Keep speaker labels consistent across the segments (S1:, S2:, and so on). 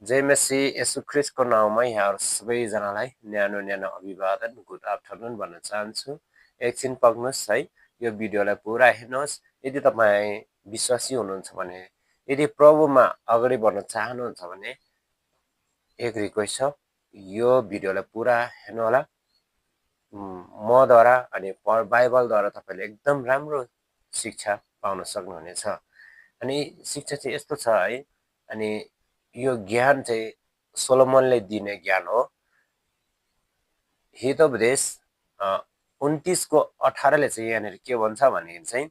S1: जय मसी यसु ख्रिस्टको नाउँमा यहाँहरू सबैजनालाई न्यानो न्यानो अभिवादन गुड आफ्टरनुन भन्न चाहन्छु। एकछिन पग्नुहोस् है, यो भिडियोलाई पुरा हेर्नुहोस्। यदि तपाईँ विश्वासी हुनुहुन्छ भने, यदि प्रभुमा अगाडि बढ्न चाहनुहुन्छ भने एक रिक्वेस्ट छ, यो भिडियोलाई पुरा हेर्नु होला। मद्वारा अनि बाइबलद्वारा तपाईँले एकदम राम्रो शिक्षा पाउन सक्नुहुनेछ। अनि शिक्षा चाहिँ यस्तो छ है, अनि यो ज्ञान चाहिँ सोलोमनले दिने ज्ञान हो। हितोपदेश 29:18ले चाहिँ यहाँनिर के भन्छ भने चाहिँ,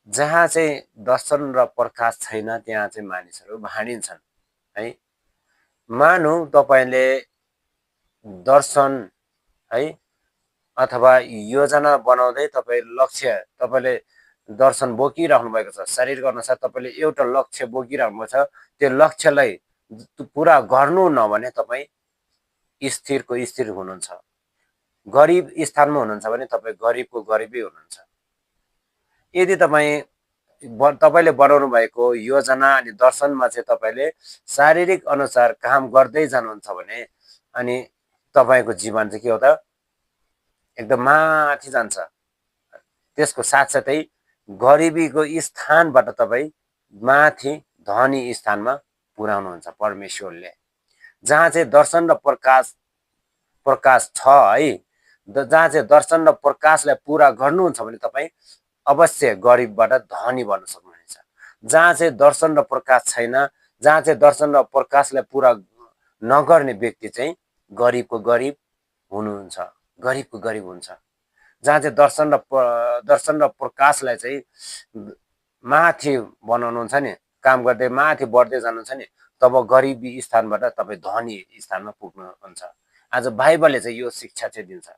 S1: जहाँ चाहिँ दर्शन र प्रकाश छैन त्यहाँ चाहिँ मानिसहरू भाँडिन्छन् है। मानौ तपाईँले दर्शन है अथवा योजना बनाउँदै तपाईँ लक्ष्य तपाईँले दर्शन बोकिराख्नु भएको छ, शरीरको अनुसार तपाईँले एउटा लक्ष्य बोकिराख्नु भएको छ, त्यो लक्ष्यलाई पुरा गर्नु नभने तपाईँ स्थिरको स्थिर हुनुहुन्छ। गरिब स्थानमा हुनुहुन्छ भने तपाईँ गरिबको गरिबै हुनुहुन्छ। यदि तपाईँले बनाउनु भएको योजना अनि दर्शनमा चाहिँ तपाईँले शारीरिक अनुसार काम गर्दै जानुहुन्छ भने अनि तपाईँको जीवन चाहिँ के हो त, एकदम माथि जान्छ। त्यसको साथसाथै गरिबीको स्थानबाट तपाईँ माथि धनी स्थानमा पुर्याउनुहुन्छ परमेश्वरले। जहाँ चाहिँ दर्शन र प्रकाश छ है, जहाँ चाहिँ दर्शन र प्रकाशलाई पुरा गर्नुहुन्छ भने तपाईँ अवश्य गरिबबाट धनी बन्न सक्नुहुनेछ। जहाँ चाहिँ दर्शन र प्रकाश छैन, जहाँ चाहिँ दर्शन र प्रकाशलाई पुरा नगर्ने व्यक्ति चाहिँ गरिबको गरिब हुनुहुन्छ, गरिबको गरिब हुन्छ। जहाँ चाहिँ दर्शन र प्रकाशलाई चाहिँ माथि बनाउनुहुन्छ नि, काम गर्दै माथि बढ्दै जानुहुन्छ नि, तब गरिबी स्थानबाट तपाईँ धनी स्थानमा पुग्नुहुन्छ। आज बाइबलले चाहिँ यो शिक्षा चाहिँ दिन्छ।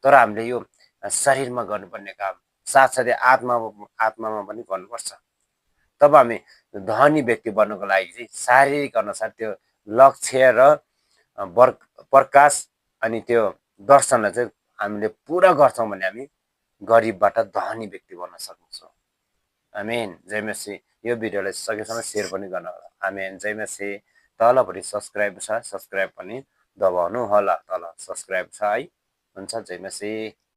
S1: तर हामीले यो शरीरमा गर्नुपर्ने काम साथसाथै आत्मामा पनि गर्नुपर्छ। तब हामी धनी व्यक्ति बन्नको लागि चाहिँ शारीरिक अनुसार त्यो लक्ष्य र प्रकाश अनि त्यो दर्शनलाई चाहिँ हामीले पुरा गर्छौँ भने हामी गरिबबाट धनी व्यक्ति बन्न सक्छौँ। आमेन। जय मसी। यो भिडियोलाई सकेसम्म सेयर पनि गर्न होला। आमेन। जय मसी। तलपट्टि सब्सक्राइब छ, सब्सक्राइब पनि दबाउनु होला। तल सब्सक्राइब छ है। हुन्छ। जय मसी।